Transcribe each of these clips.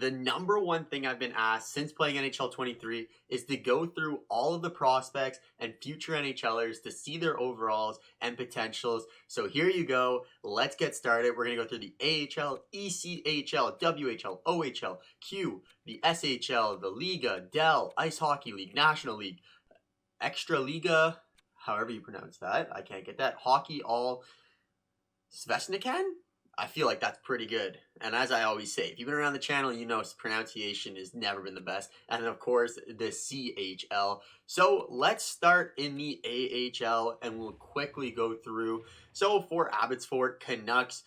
the number one thing I've been asked since playing NHL 23 is to go through all of the prospects and future NHLers to see their overalls and potentials. So here you go. Let's get started. We're going to go through the AHL, ECHL, WHL, OHL, Q, the SHL, the LIIGA, Dell, Ice Hockey League, National League, Extra Liga, however you pronounce that. I can't get that. Hockey All Svesnikan? I feel like that's pretty good. And as I always say, if you've been around the channel, you know pronunciation has never been the best. And of course, the CHL. So let's start in the AHL and we'll quickly go through. So for Abbotsford Canucks,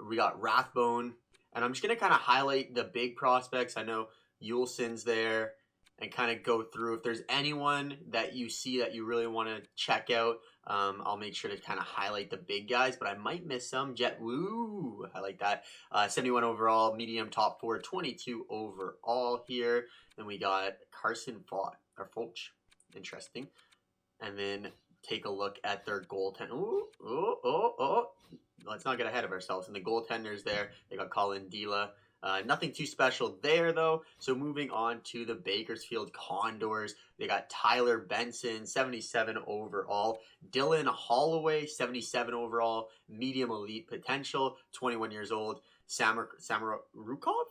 we got Rathbone. And I'm just going to kind of highlight the big prospects. I know Ulson's there. And kind of go through if there's anyone that you see that you really want to check out. I'll make sure to kind of highlight the big guys, but I might miss some. Jet Woo, I like that. 71 overall, medium top 4, 22 overall here. Then we got Carson Foch. Interesting. And then take a look at their goaltender. Let's not get ahead of ourselves. And the goaltenders there, they got Colin Dela. Nothing too special there, though. So moving on to the Bakersfield Condors. They got Tyler Benson, 77 overall. Dylan Holloway, 77 overall. Medium elite potential, 21 years old. Samarukov,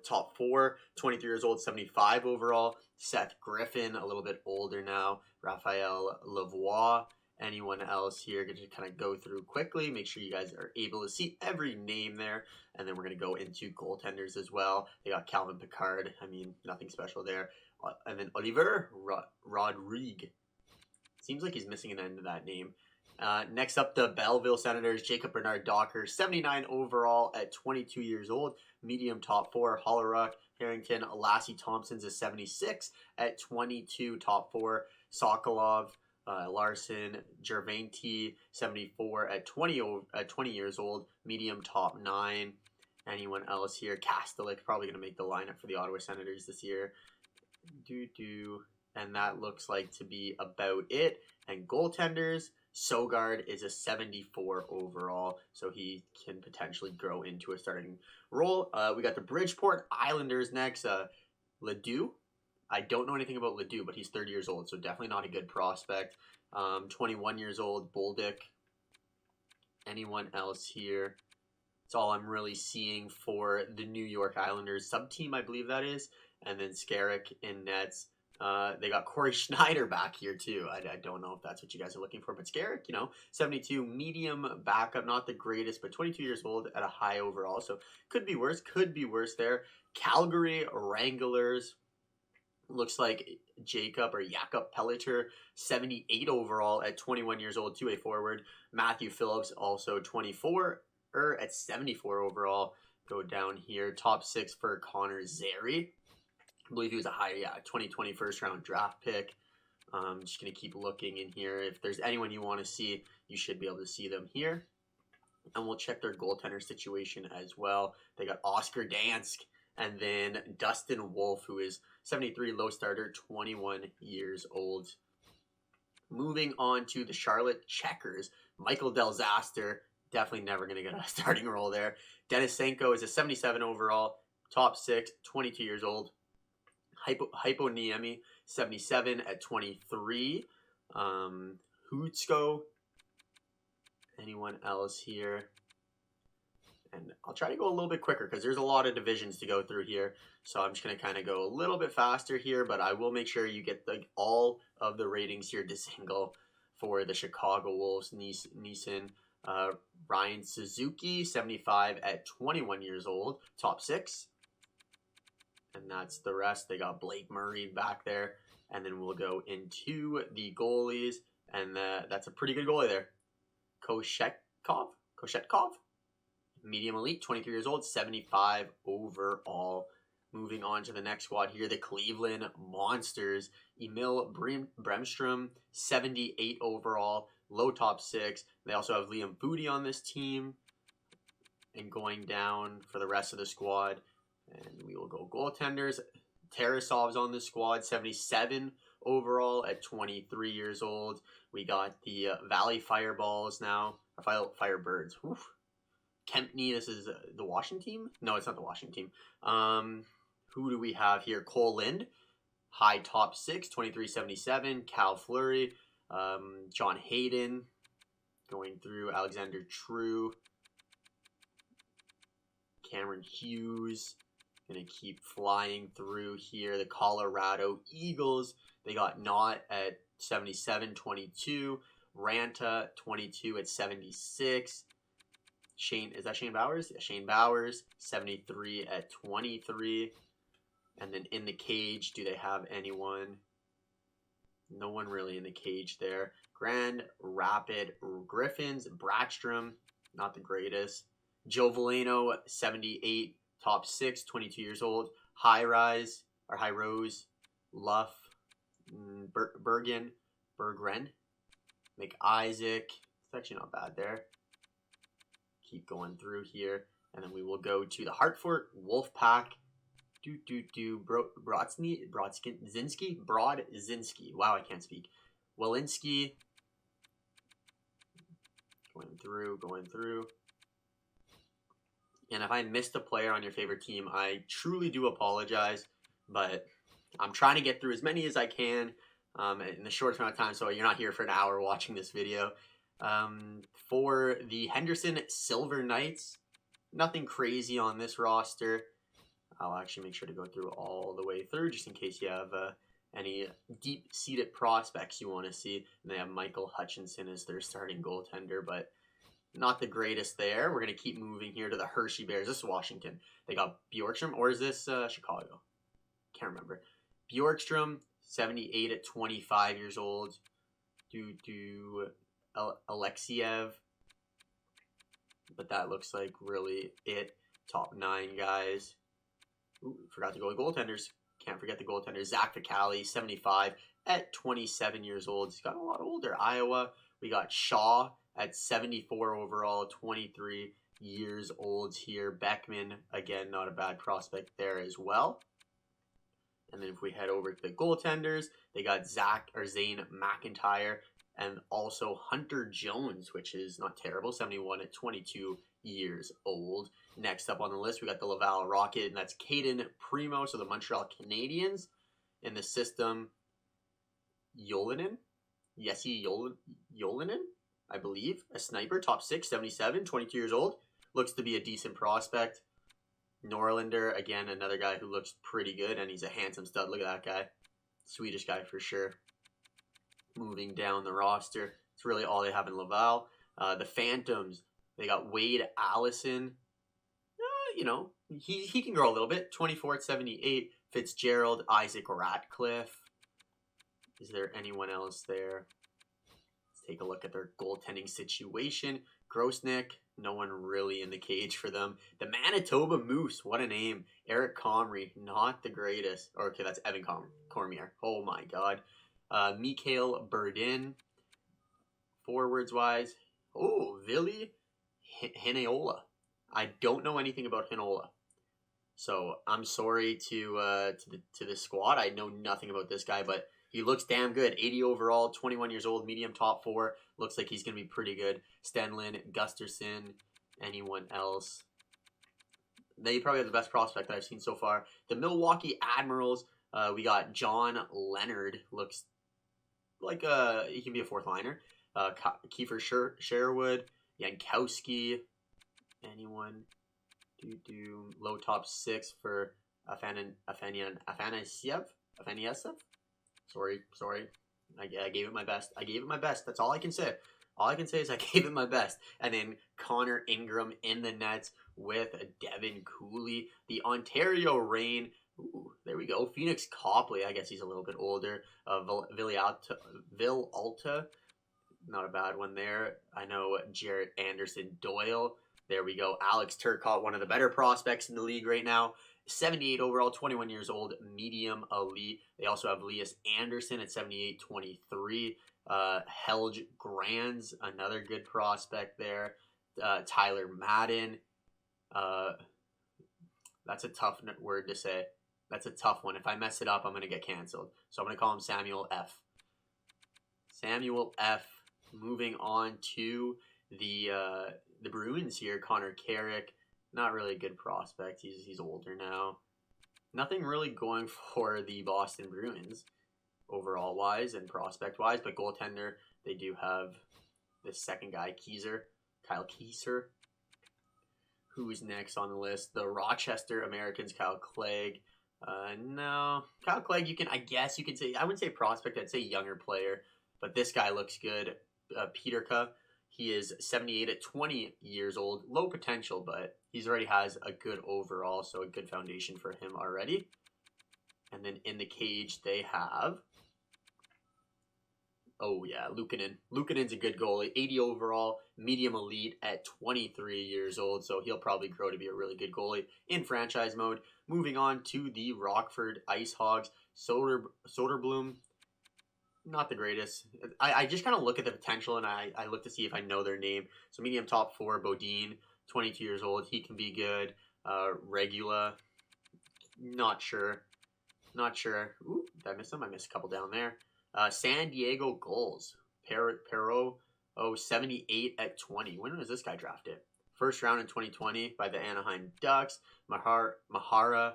top 4, 23 years old, 75 overall. Seth Griffin, a little bit older now. Raphael Lavoie. Anyone else here? Going to kind of go through quickly. Make sure you guys are able to see every name there. And then we're going to go into goaltenders as well. They got Calvin Pickard. I mean, nothing special there. And then Oliver Rodrigue. Seems like he's missing an end to that name. Next up, the Belleville Senators. Jacob Bernard Docker, 79 overall at 22 years old. Medium top 4. Holleruck, Harrington, Lassie Thompson's a 76 at 22, top 4. Sokolov. Larson, Gervainty, 74 at 20 years old, medium top 9. Anyone else here? Kastelik probably going to make the lineup for the Ottawa Senators this year. And that looks like to be about it. And goaltenders, Sogard is a 74 overall, so he can potentially grow into a starting role. We got the Bridgeport Islanders next. Ledoux. I don't know anything about Ledoux, but he's 30 years old, so definitely not a good prospect. 21 years old, Bolduc. Anyone else here? That's all I'm really seeing for the New York Islanders sub-team, I believe that is. And then Skarek in nets. They got Corey Schneider back here, too. I don't know if that's what you guys are looking for, but Skarek, 72, medium backup, not the greatest, but 22 years old at a high overall, so could be worse there. Calgary Wranglers. Looks like Jakob Pelliter, 78 overall at 21 years old, two-way forward. Matthew Phillips, also 24 at 74 overall. Go down here. Top 6 for Connor Zary. I believe he was a high 2020 first-round draft pick. I'm just going to keep looking in here. If there's anyone you want to see, you should be able to see them here. And we'll check their goaltender situation as well. They got Oscar Dansk. And then Dustin Wolf, who is 73, low starter, 21 years old. Moving on to the Charlotte Checkers. Michael Delzaster, definitely never going to get a starting role there. Denisenko is a 77 overall, top 6, 22 years old. Hyponiemi, 77 at 23. Hutsko. Anyone else here? And I'll try to go a little bit quicker because there's a lot of divisions to go through here. So I'm just going to kind of go a little bit faster here, but I will make sure you get all of the ratings here to single for the Chicago Wolves. Neeson, Ryan Suzuki, 75 at 21 years old, top 6. And that's the rest. They got Blake Murray back there. And then we'll go into the goalies. And that's a pretty good goalie there. Koshetkov. Medium elite, 23 years old, 75 overall. Moving on to the next squad here, the Cleveland Monsters. Emil Bremstrom, 78 overall, low top 6. They also have Liam Foudy on this team. And going down for the rest of the squad, and we will go goaltenders. Tarasov's on the squad, 77 overall at 23 years old. We got the Valley Fireballs now, Firebirds. Oof. Kempney. This is the Washington team? No, it's not the Washington team. Who do we have here? Cole Lind, high top 6, 2377. Cal Fleury, John Hayden, going through Alexander True, Cameron Hughes. Gonna keep flying through here. The Colorado Eagles, they got Knott at 77, 22. Ranta, 22 at 76. Shane, is that Shane Bowers? Yeah, Shane Bowers, 73 at 23. And then in the cage, do they have anyone? No one really in the cage there. Grand Rapid Griffins, Brackstrom, not the greatest. Joe Valeno, 78, top 6, 22 years old. High Rose, Luff, Bergren, McIsaac. It's actually not bad there. Keep going through here. And then we will go to the Hartford Wolfpack. Brodzinski. Wow, I can't speak. Walensky. Going through. And if I missed a player on your favorite team, I truly do apologize. But I'm trying to get through as many as I can in the short amount of time, so you're not here for an hour watching this video. For the Henderson Silver Knights, nothing crazy on this roster. I'll actually make sure to go through all the way through just in case you have any deep-seated prospects you want to see. And they have Michael Hutchinson as their starting goaltender, but not the greatest there. We're going to keep moving here to the Hershey Bears. This is Washington. They got Bjorkstrom, or is this Chicago? Can't remember. Bjorkstrom, 78 at 25 years old. Alexiev. But that looks like really it. Top 9 guys. Ooh, forgot to go with goaltenders. Can't forget the goaltender. Zach Ficali, 75 at 27 years old. He's gotten a lot older. Iowa. We got Shaw at 74 overall, 23 years old here. Beckman, again, not a bad prospect there as well. And then if we head over to the goaltenders, they got Zane McIntyre and also Hunter Jones, which is not terrible, 71 at 22 years old. Next up on the list, we got the Laval Rocket, and that's Caden Primo, so the Montreal Canadiens. In the system, Jesse Yolinen, I believe, a sniper, top 6, 77, 22 years old. Looks to be a decent prospect. Norlander, again, another guy who looks pretty good, and he's a handsome stud. Look at that guy. Swedish guy for sure. Moving down the roster, it's really all they have in Laval. The Phantoms, they got Wade Allison. He can grow a little bit. 24 at 78. Fitzgerald, Isaac Ratcliffe. Is there anyone else there? Let's take a look at their goaltending situation. Grosnick, no one really in the cage for them. The Manitoba Moose, what a name. Eric Comrie, not the greatest. Okay, that's Evan Cormier. Oh my god. Mikhail Burdin. Forwards-wise. Oh, Vili Hineola. I don't know anything about Hinola. So I'm sorry to the squad. I know nothing about this guy, but he looks damn good. 80 overall, 21 years old, medium top 4. Looks like he's going to be pretty good. Stenlin, Gusterson, anyone else? They probably have the best prospect that I've seen so far. The Milwaukee Admirals, we got John Leonard. Looks like he can be a 4th liner. Kiefer Sherwood, Yankowski. Anyone? Low top 6 for Afanasyev. Sorry. I gave it my best. That's all I can say. All I can say is I gave it my best. And then Connor Ingram in the nets with Devin Cooley. The Ontario Reign. Ooh, there we go. Phoenix Copley. I guess he's a little bit older. Vil Alta. Not a bad one there. I know Jarrett Anderson Doyle. There we go. Alex Turcotte, one of the better prospects in the league right now. 78 overall, 21 years old, medium elite. They also have Elias Anderson at 78, 23. Helge Grands, another good prospect there. Tyler Madden. That's a tough word to say. That's a tough one. If I mess it up, I'm going to get canceled. So I'm going to call him Samuel F. Moving on to the Bruins here. Connor Carrick, not really a good prospect. He's older now. Nothing really going for the Boston Bruins overall wise and prospect wise, but goaltender, they do have the second guy, Kyle Keyser. Who's next on the list? The Rochester Americans, Kyle Clegg. No, Kyle Clegg. I guess you could say, I wouldn't say prospect. I'd say younger player, but this guy looks good. Peterka. He is 78 at 20 years old. Low potential, but he's already has a good overall, so a good foundation for him already. And then in the cage, they have... Oh, yeah, Luukkonen. Luukkonen's a good goalie. 80 overall, medium elite at 23 years old, so he'll probably grow to be a really good goalie in franchise mode. Moving on to the Rockford Ice Hogs. Soderblom, not the greatest. I just kind of look at the potential, and I look to see if I know their name. So medium top 4, Bodine, 22 years old. He can be good. Regula, not sure. Ooh, did I miss him? I missed a couple down there. San Diego Gulls. Perot, 78 at 20. When was this guy drafted? First round in 2020 by the Anaheim Ducks. Mahara.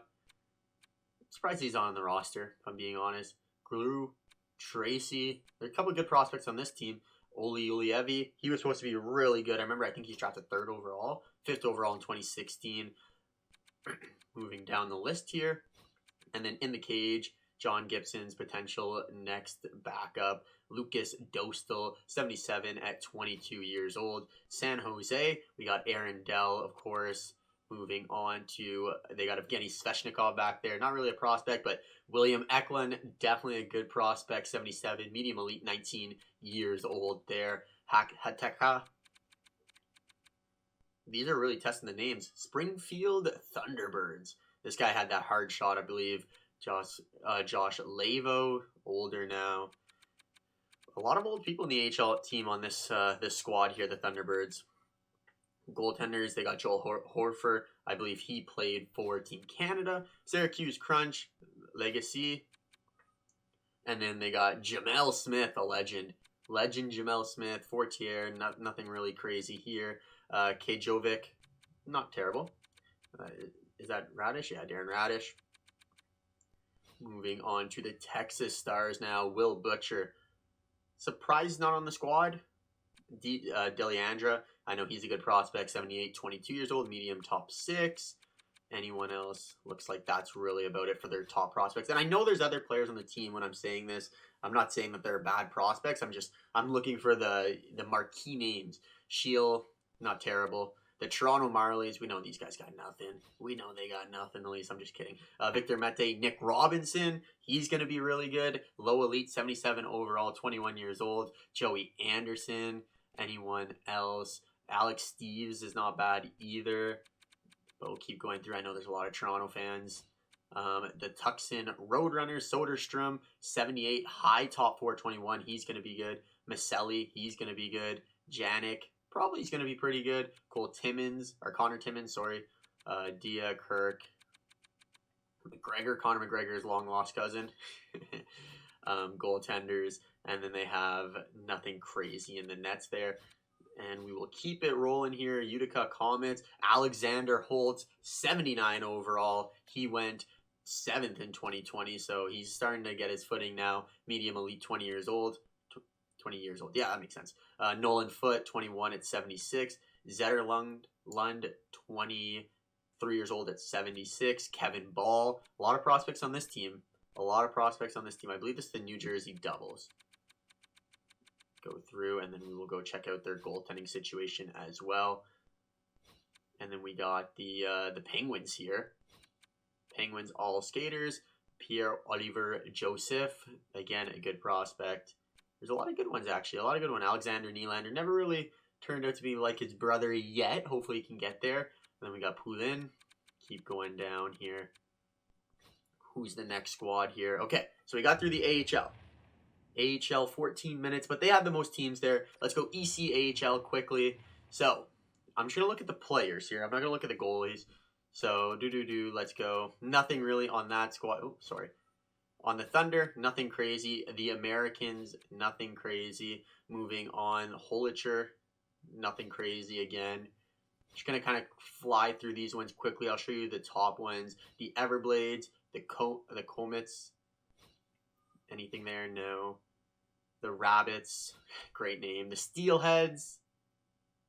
Surprised he's on the roster, if I'm being honest. Glue, Tracy. There are a couple of good prospects on this team. Oli Ulievi. He was supposed to be really good. I think he's drafted 3rd overall. 5th overall in 2016. Moving down the list here. And then in the cage, John Gibson's potential next backup. Lucas Dostal, 77 at 22 years old. San Jose, we got Aaron Dell, of course. Moving on to, they got Evgeny Sveshnikov back there. Not really a prospect, but William Eklund, definitely a good prospect. 77, medium elite, 19 years old there. Hateka. These are really testing the names. Springfield Thunderbirds. This guy had that hard shot, I believe. Josh Lavo, older now. A lot of old people in the AHL team on this squad here, the Thunderbirds. Goaltenders, they got Joel Horfer. I believe he played for Team Canada. Syracuse Crunch, Legacy. And then they got Jamel Smith, a legend. Legend Jamel Smith, Fortier, nothing really crazy here. Kajovic, not terrible. Is that Radish? Yeah, Darren Radish. Moving on to the Texas Stars now. Will Butcher. Surprised not on the squad. Deliandra. I know he's a good prospect. 78, 22 years old. Medium top 6. Anyone else? Looks like that's really about it for their top prospects. And I know there's other players on the team when I'm saying this. I'm not saying that they're bad prospects. I'm looking for the marquee names. Shield, not terrible. The Toronto Marlies, we know these guys got nothing. We know they got nothing, at least. I'm just kidding. Victor Mete, Nick Robinson, he's going to be really good. Low elite, 77 overall, 21 years old. Joey Anderson, anyone else? Alex Steves is not bad either. But we'll keep going through. I know there's a lot of Toronto fans. The Tucson Roadrunners, Soderstrom, 78, high top 421. He's going to be good. Maselli, he's going to be good. Janik, probably he's going to be pretty good. Connor Timmins, sorry. Dia Kirk. Connor McGregor's long-lost cousin. Goaltenders. And then they have nothing crazy in the nets there. And we will keep it rolling here. Utica Comets. Alexander Holtz, 79 overall. He went 7th in 2020, so he's starting to get his footing now. Medium elite, 20 years old. 20 years old. Yeah, that makes sense. Nolan Foote, 21 at 76. Zetterlund, 23 years old at 76. Kevin Ball. A lot of prospects on this team. I believe this is the New Jersey Devils. Go through, and then we will go check out their goaltending situation as well. And then we got the Penguins here. Penguins all skaters. Pierre-Olivier Joseph. Again, a good prospect. There's a lot of good ones, actually. Alexander Nylander never really turned out to be like his brother yet. Hopefully he can get there. And then we got Poulin. Keep going down here. Who's the next squad here? Okay, so we got through the AHL. AHL 14 minutes, but they have the most teams there. Let's go ECHL quickly. So, I'm just going to look at the players here. I'm not going to look at the goalies. So, let's go. Nothing really on that squad. Oh, sorry. On the Thunder, nothing crazy. The Americans, nothing crazy. Moving on, Hollicher, Nothing crazy again. Just going to kind of fly through these ones quickly. I'll show you the top ones. The Everblades, the Comets. Anything there? No. The Rabbits. Great name. The Steelheads.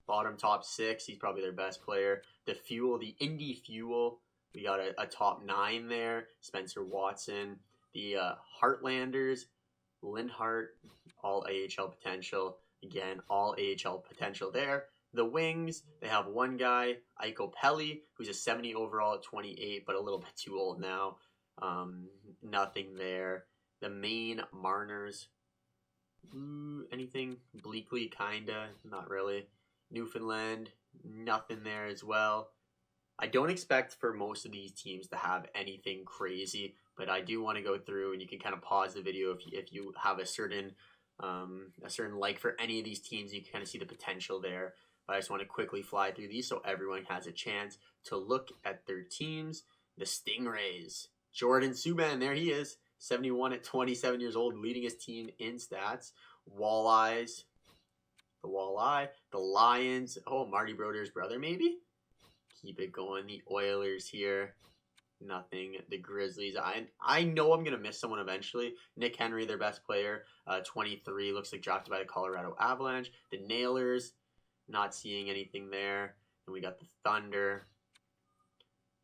Bottom top 6. He's probably their best player. The Fuel. The Indy Fuel. We got a top 9 there. Spencer Watson. The Heartlanders. Lindhart. All AHL potential. Again, all AHL potential there. The Wings, they have one guy, Iko Pelli, who's a 70 overall at 28, but a little bit too old now. Nothing there. The Maine Mariners. Anything? Bleakley, kinda. Not really. Newfoundland, nothing there as well. I don't expect for most of these teams to have anything crazy, but I do want to go through, and you can kind of pause the video if you have a certain like for any of these teams. You can kind of see the potential there. But I just want to quickly fly through these so everyone has a chance to look at their teams. The Stingrays. Jordan Subban, there he is. 71 at 27 years old, leading his team in stats. Walleyes. The Walleye. The Lions. Oh, Marty Broder's brother, maybe? Keep it going. The Oilers here. Nothing. The Grizzlies. I know I'm going to miss someone eventually. Nick Henry, their best player. 23. Looks like drafted by the Colorado Avalanche. The Nailers. Not seeing anything there. And we got the Thunder.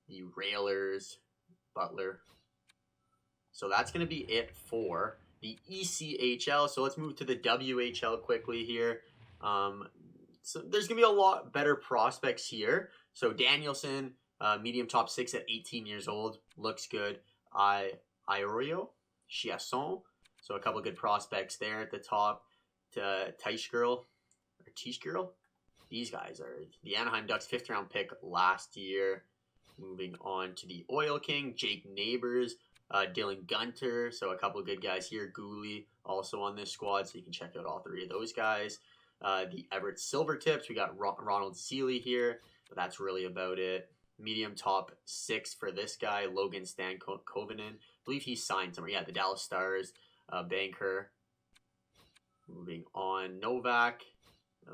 The Railers. Butler. So that's going to be it for the ECHL. So let's move to the WHL quickly here. So there's going to be a lot better prospects here. So Danielson, medium top 6 at 18 years old. Looks good. Iorio, Chiasson. So a couple good prospects there at the top. Teichgirl. These guys are the Anaheim Ducks 5th round pick last year. Moving on to the Oil King, Jake Neighbors, Dylan Gunter. So a couple good guys here. Gooley also on this squad, so you can check out all 3 of those guys. The Everett Silvertips, we got Ronald Seeley here, but that's really about it. Medium top 6 for this guy, Logan Stankoven. I believe he signed somewhere. Yeah, the Dallas Stars, banker. Moving on, Novak.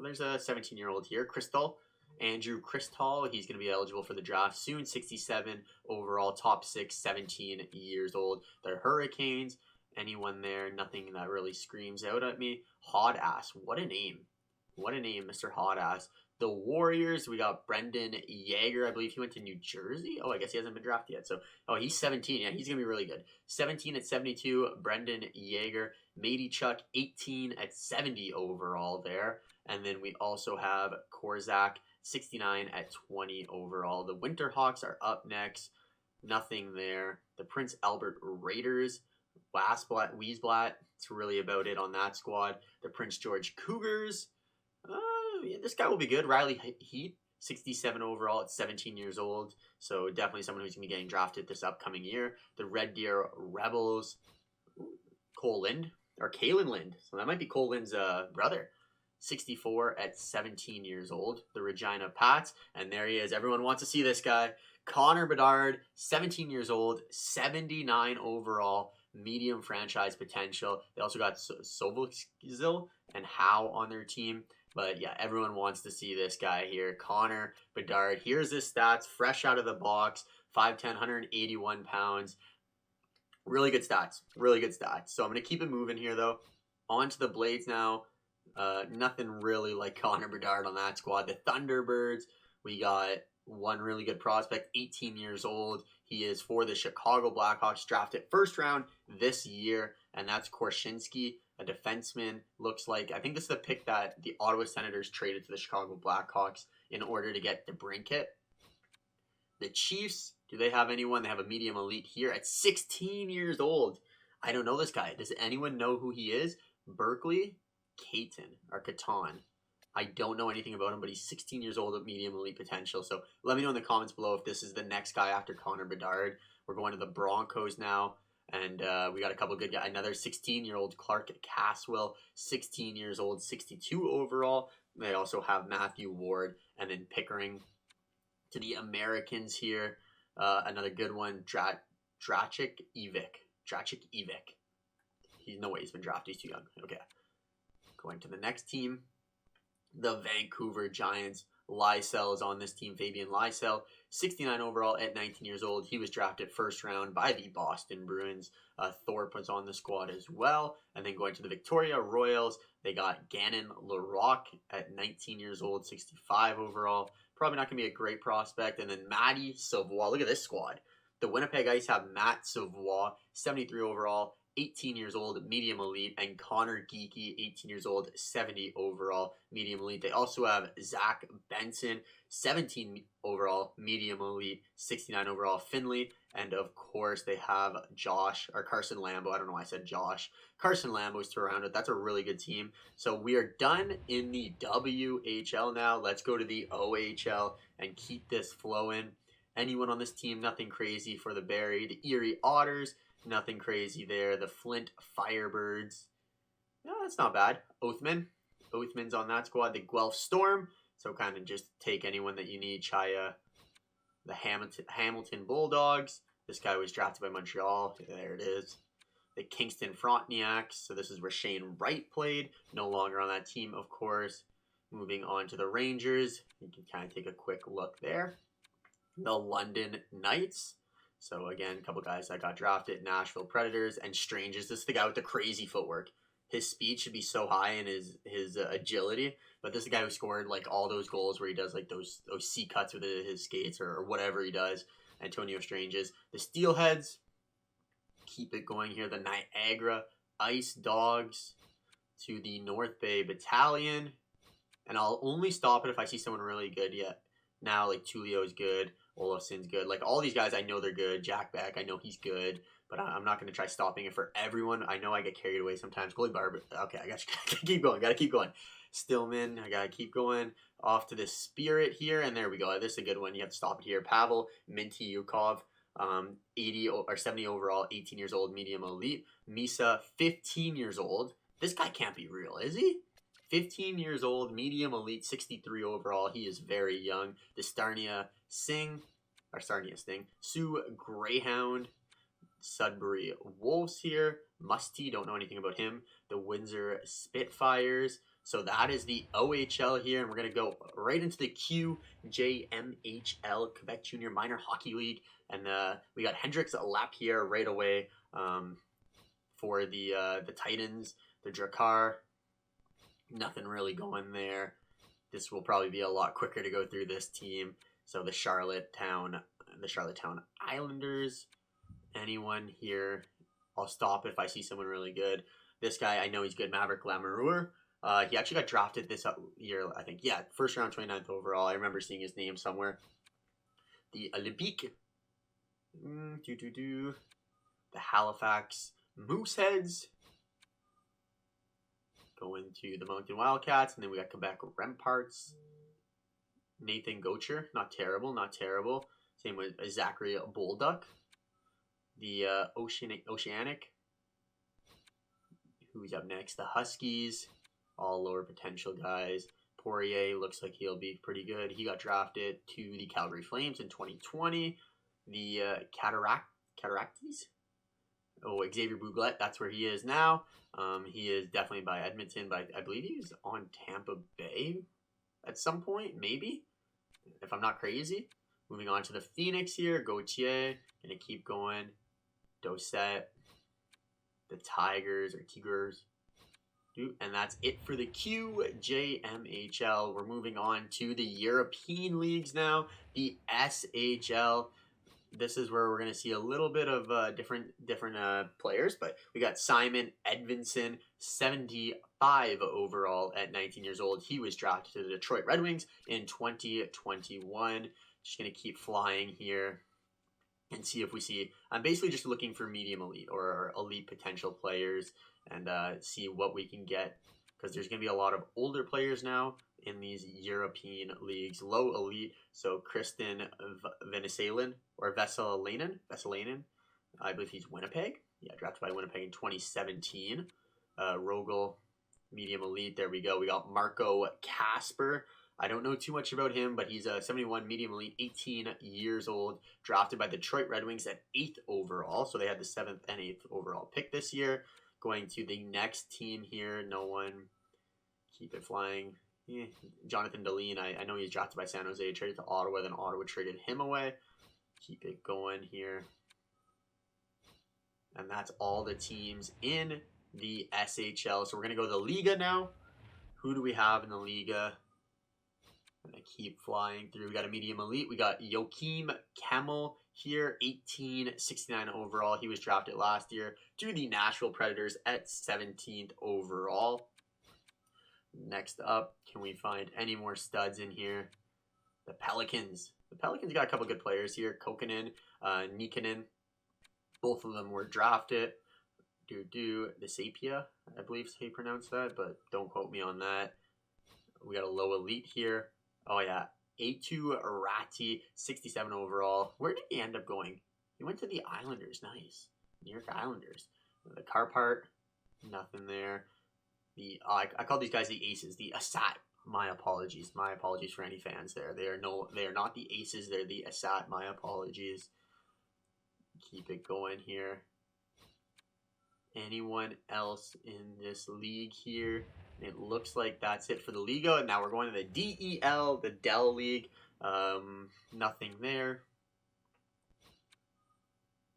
There's a 17-year-old here, Andrew Crystal. He's going to be eligible for the draft soon. 67 overall, top 6, 17 years old. The Hurricanes. Anyone there? Nothing that really screams out at me. Hot Ass. What a name. What a name, Mr. Hot Ass. The Warriors. We got Brendan Yeager. I believe he went to New Jersey. Oh, I guess he hasn't been drafted yet. So, he's 17. Yeah, he's going to be really good. 17 at 72, Brendan Yeager. Matey Chuck, 18 at 70 overall there. And then we also have Korzak, 69 at 20 overall. The Winterhawks are up next. Nothing there. The Prince Albert Raiders, Wiesblatt. It's really about it on that squad. The Prince George Cougars. Yeah, this guy will be good. Riley Heath, 67 overall at 17 years old. So definitely someone who's going to be getting drafted this upcoming year. The Red Deer Rebels, Kalen Lind. So that might be Cole Lind's brother. 64 at 17 years old. The Regina Pats. And there he is. Everyone wants to see this guy. Connor Bedard, 17 years old, 79 overall, medium franchise potential. They also got Sovolzil and Howe on their team. But yeah, everyone wants to see this guy here. Connor Bedard. Here's his stats, fresh out of the box. 5'10", 181 pounds. Really good stats. Really good stats. So I'm going to keep it moving here, though. On to the Blades now. Nothing really like Connor Bedard on that squad. The Thunderbirds, we got one really good prospect, 18 years old. He is for the Chicago Blackhawks, drafted 1st round this year, and that's Korshinsky, a defenseman. Looks like, I think this is the pick that the Ottawa Senators traded to the Chicago Blackhawks in order to get DeBrincat. The Chiefs, do they have anyone? They have a medium elite here at 16 years old. I don't know this guy. Does anyone know who he is? Berkeley Catan. I don't know anything about him, but he's 16 years old with medium elite potential. So let me know in the comments below if this is the next guy after Connor Bedard. We're going to the Broncos now, and we got a couple good guys. Another 16-year-old Clark Caswell, 16 years old, 62 overall. They also have Matthew Ward and then Pickering. To the Americans here, another good one, Dracic Evic. He's no way he's been drafted. He's too young. Okay. Going to the next team. the Vancouver Giants. Lysell is on this team. Fabian Lysell, 69 overall at 19 years old. He was drafted first round by the Boston Bruins. Thorpe was on the squad as well. And then going to the Victoria Royals, they got Gannon Larocque at 19 years old, 65 overall. Probably not going to be a great prospect. And then Matty Savoie. Look at this squad. The Winnipeg Ice have Matt Savoie, 73 overall, 18 years old, medium elite, and Connor Geeky, 18 years old, 70 overall, medium elite. They also have Zach Benson, 17 overall, medium elite, 69 overall, Finley, and of course they have Carson Lambo. I don't know why I said Josh. Carson Lambo's to around it. That's a really good team. So we are done in the WHL now. Let's go to the OHL and keep this flowing. Anyone on this team, nothing crazy for the Barrie. The Erie Otters, nothing crazy there. The Flint Firebirds, no, that's not bad. Oathman's on that squad. The Guelph Storm, so kind of just take anyone that you need. Chaya. The Hamilton Bulldogs, this guy was drafted by Montreal. There it is. The Kingston Frontenacs, so this is where Shane Wright played. No longer on that team, of course. Moving on to the Rangers, you can kind of take a quick look there. The London Knights. So again, a couple guys that got drafted. Nashville Predators and Strangers. This is the guy with the crazy footwork. His speed should be so high in his agility. But this is the guy who scored like all those goals where he does like those C cuts with his skates or whatever he does. Antonio Stranges. The Steelheads. Keep it going here. The Niagara Ice Dogs to the North Bay Battalion. And I'll only stop it if I see someone really good yet. Now, like, Tulio's good. Olofsson's good. Like, all these guys, I know they're good. Jack Beck, I know he's good. But I'm not going to try stopping it for everyone. I know I get carried away sometimes. Goalie Barber. Okay, I got to keep going. Got to keep going. Stillman, I got to keep going. Off to the Spirit here. And there we go. This is a good one. You have to stop it here. Pavel Mintyukov, 80 or 70 overall, 18 years old, medium elite. Misa, 15 years old. This guy can't be real, is he? 15 years old, medium elite, 63 overall. He is very young. The Sarnia Sting, Sue Greyhound, Sudbury Wolves here. Musty, don't know anything about him. The Windsor Spitfires. So that is the OHL here, and we're going to go right into the QJMHL, Quebec Junior Minor Hockey League. And we got Hendrix Lapierre right away for the Titans, the Drakkar. Nothing really going there. This will probably be a lot quicker to go through this team. So the Charlottetown Islanders. Anyone here? I'll stop if I see someone really good. This guy, I know he's good. Maverick Lamoureux. He actually got drafted this year, I think. Yeah, first round, 29th overall. I remember seeing his name somewhere. The Olympique. The Halifax Mooseheads. Going to the Moncton Wildcats, and then we got Quebec Remparts. Nathan Gaucher, not terrible. Same with Zachary Bolduc. The Oceanic. Who's up next? The Huskies, all lower potential guys. Poirier looks like he'll be pretty good. He got drafted to the Calgary Flames in 2020. The Cataractes. Oh, Xavier Bouglet, that's where he is now. He is definitely by Edmonton, but I believe he was on Tampa Bay at some point, maybe, if I'm not crazy. Moving on to the Phoenix here, Gauthier, gonna keep going. Dosset, the Tigers. And that's it for the QJMHL. We're moving on to the European leagues now, the SHL. This is where we're going to see a little bit of different players, but we got Simon Edvinsson, 75 overall at 19 years old. He was drafted to the Detroit Red Wings in 2021. Just going to keep flying here and see if we see. I'm basically just looking for medium elite or elite potential players and see what we can get, because there's going to be a lot of older players now in these European leagues. Low elite, so Kristen Vesalainen, I believe he's Winnipeg. Yeah, drafted by Winnipeg in 2017. Rogel, medium elite. There we go. We got Marco Casper. I don't know too much about him, but he's a 71 medium elite, 18 years old, drafted by the Detroit Red Wings at 8th overall. So they had the 7th and 8th overall pick this year. Going to the next team here. No one. Keep it flying. Jonathan Deline, I know he's drafted by San Jose, traded to Ottawa, then Ottawa traded him away. Keep it going here. And that's all the teams in the SHL. So we're going to go to the LIIGA now. Who do we have in the LIIGA? I'm going to keep flying through. We got a medium elite. We got Joachim Kemmel here, 1869 overall. He was drafted last year to the Nashville Predators at 17th overall. Next up, can we find any more studs in here? The Pelicans. The Pelicans got a couple good players here. Kokkonen, Nikkanen. Both of them were drafted. The Sapia, I believe is how you pronounce that, but don't quote me on that. We got a low elite here. Oh yeah, A2 Ratti, 67 overall. Where did he end up going? He went to the Islanders. Nice. New York Islanders. The Carpart, nothing there. I call these guys the Aces. The Asat. My apologies. My apologies for any fans there. They are not the Aces. They're the Asat. My apologies. Keep it going here. Anyone else in this league here? It looks like that's it for the LIIGA. And now we're going to the DEL, the Dell League. Nothing there.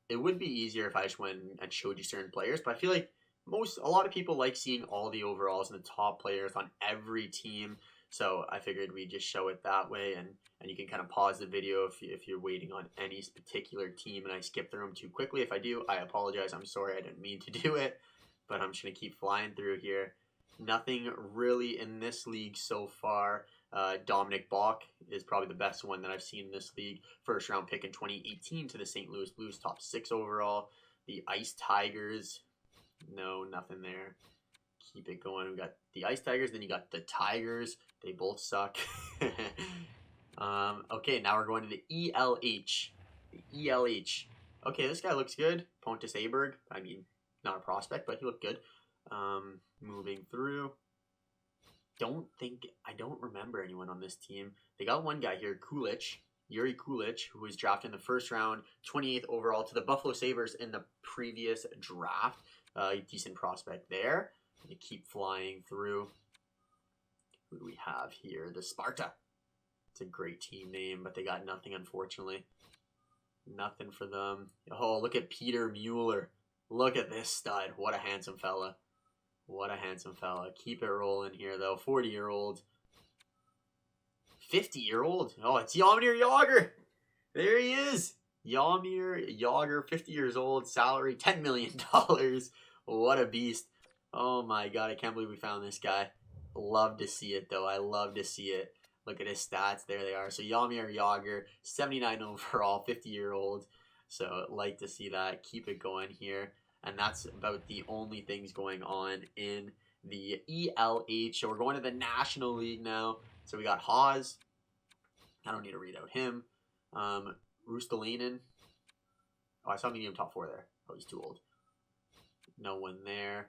It would be easier if I just went and showed you certain players, but I feel like a lot of people like seeing all the overalls and the top players on every team. So I figured we'd just show it that way, and you can kind of pause the video if you're waiting on any particular team and I skip through them too quickly. If I do, I apologize. I'm sorry. I didn't mean to do it, but I'm just going to keep flying through here. Nothing really in this league so far. Dominic Bach is probably the best one that I've seen in this league. First round pick in 2018 to the St. Louis Blues, top 6 overall. The Ice Tigers, no, nothing there. Keep it going. We got the Ice Tigers, then you got the Tigers. They both suck. Okay, now we're going to the ELH. The ELH. Okay, this guy looks good. Pontus Aberg. I mean, not a prospect, but he looked good. Moving through. I don't remember anyone on this team. They got one guy here, Yuri Kulich, who was drafted in the first round, 28th overall to the Buffalo Sabres in the previous draft. Decent prospect there. You keep flying through. Who do we have here? The Sparta. It's a great team name, but they got nothing, unfortunately. Nothing for them. Oh, look at Peter Mueller. Look at this stud. What a handsome fella. What a handsome fella. Keep it rolling here, though. 40-year-old. 50-year-old. Oh, it's Jaromir Jagr. There he is. Jaromir Jagr, 50 years old. Salary, $10 million. What a beast. Oh, my God. I can't believe we found this guy. Love to see it, though. I love to see it. Look at his stats. There they are. So, Jaromir Jagr, 79 overall, 50-year-old. So, like to see that. Keep it going here. And that's about the only things going on in the ELH. So we're going to the National League now. So we got Haas. I don't need to read out him. Rustalainen. Oh, I saw medium top 4 there. Oh, he's too old. No one there.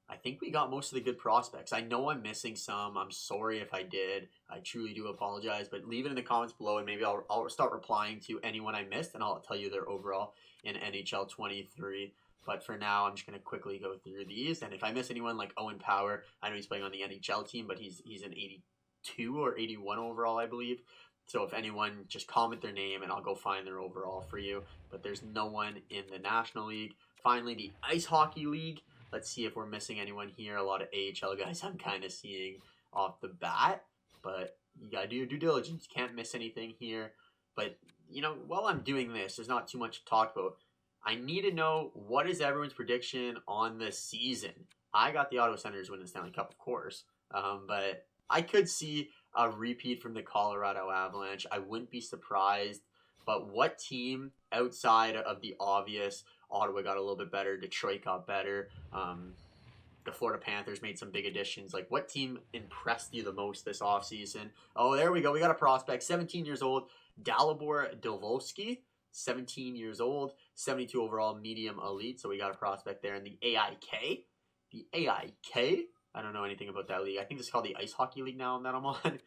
I think we got most of the good prospects. I know I'm missing some. I'm sorry if I did. I truly do apologize. But leave it in the comments below, and maybe I'll start replying to anyone I missed, and I'll tell you their overall in NHL 23. But for now, I'm just going to quickly go through these. And if I miss anyone like Owen Power, I know he's playing on the NHL team, but he's an 82 or 81 overall, I believe. So if anyone, just comment their name and I'll go find their overall for you. But there's no one in the National League. Finally, the Ice Hockey League. Let's see if we're missing anyone here. A lot of AHL guys I'm kind of seeing off the bat. But you got to do your due diligence. You can't miss anything here. But, you know, while I'm doing this, there's not too much to talk about. I need to know, what is everyone's prediction on the season? I got the Ottawa Senators winning the Stanley Cup, of course. But I could see a repeat from the Colorado Avalanche. I wouldn't be surprised. But what team outside of the obvious, Ottawa got a little bit better, Detroit got better, the Florida Panthers made some big additions. Like, what team impressed you the most this offseason? Oh, there we go. We got a prospect, 17 years old, Dalibor Dovosky. 17 years old, 72 overall, medium elite. So we got a prospect there in the AIK. The AIK. I don't know anything about that league. I think this is called the Ice Hockey League now that I'm on.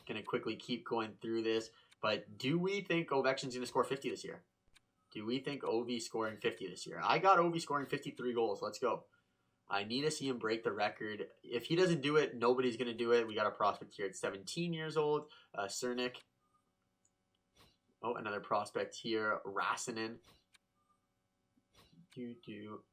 Gonna quickly keep going through this. But do we think Ovechkin's gonna score 50 this year? Do we think Ovi scoring 50 this year? I got Ovi scoring 53 goals. Let's go. I need to see him break the record. If he doesn't do it, nobody's going to do it. We got a prospect here at 17 years old, Cernik. Oh, another prospect here, Rasanen.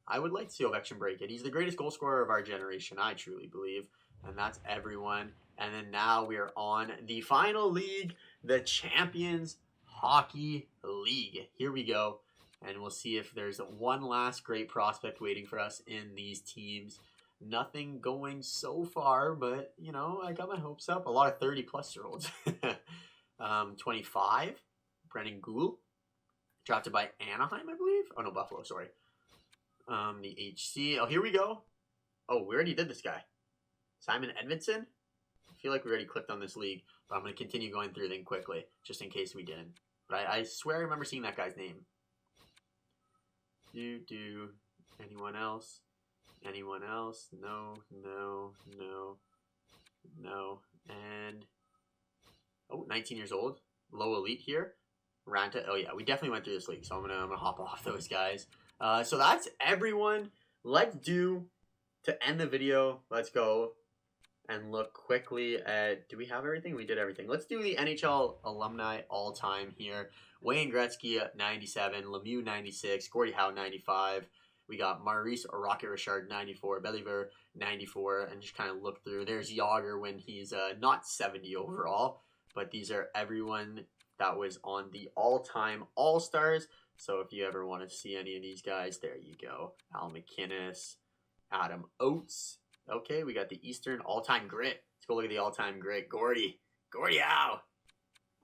I would like to see Ovechkin break it. He's the greatest goal scorer of our generation, I truly believe. And that's everyone. And then now we are on the final league, the Champions Hockey League. Here we go. And we'll see if there's one last great prospect waiting for us in these teams. Nothing going so far, but, you know, I got my hopes up. A lot of 30-plus-year-olds. 25, Brennan Gould. Drafted by Anaheim, I believe. Oh, no, Buffalo, sorry. The HC. Oh, here we go. Oh, we already did this guy. Simon Edmondson. I feel like we already clicked on this league, but I'm going to continue going through them quickly, just in case we didn't. But I swear I remember seeing that guy's name. Anyone else? Anyone else? No. And, oh, 19 years old. Low elite here. Ranta. Oh, yeah, we definitely went through this league, so I'm gonna hop off those guys. So that's everyone. Let's do, to end the video, let's go and look quickly at, do we have everything? We did everything. Let's do the NHL alumni all-time here. Wayne Gretzky at 97, Lemieux 96, Gordie Howe 95. We got Maurice Rocket Richard 94, Belliver 94, and just kind of look through. There's Yager when he's not 70 overall, but these are everyone that was on the all-time All-Stars. So if you ever want to see any of these guys, there you go. Al McInnes, Adam Oates. Okay, we got the Eastern all-time grit. Let's go look at the all-time grit. Gordie Howe.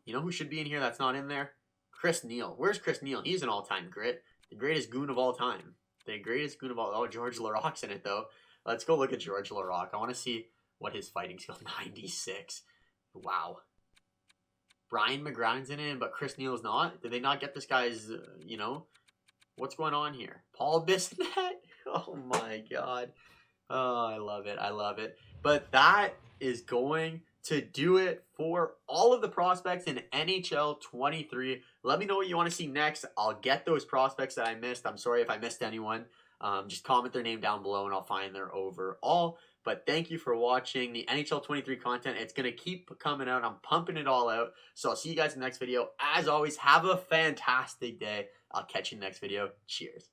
You know who should be in here that's not in there? Chris Neal. Where's Chris Neal? He's an all-time grit. The greatest goon of all time. The greatest goon of all. Oh, George Larocque's in it, though. Let's go look at George Larocque. I want to see what his fighting skill. 96. Wow. Brian McGrath's in it, but Chris Neal's not. Did they not get this guy's, you know? What's going on here? Paul Bissonnette? Oh, my God. Oh, I love it. I love it. But that is going to do it for all of the prospects in NHL 23. Let me know what you want to see next. I'll get those prospects that I missed. I'm sorry if I missed anyone. Just comment their name down below and I'll find their overall. But thank you for watching the NHL 23 content. It's going to keep coming out. I'm pumping it all out. So I'll see you guys in the next video. As always, have a fantastic day. I'll catch you in the next video. Cheers.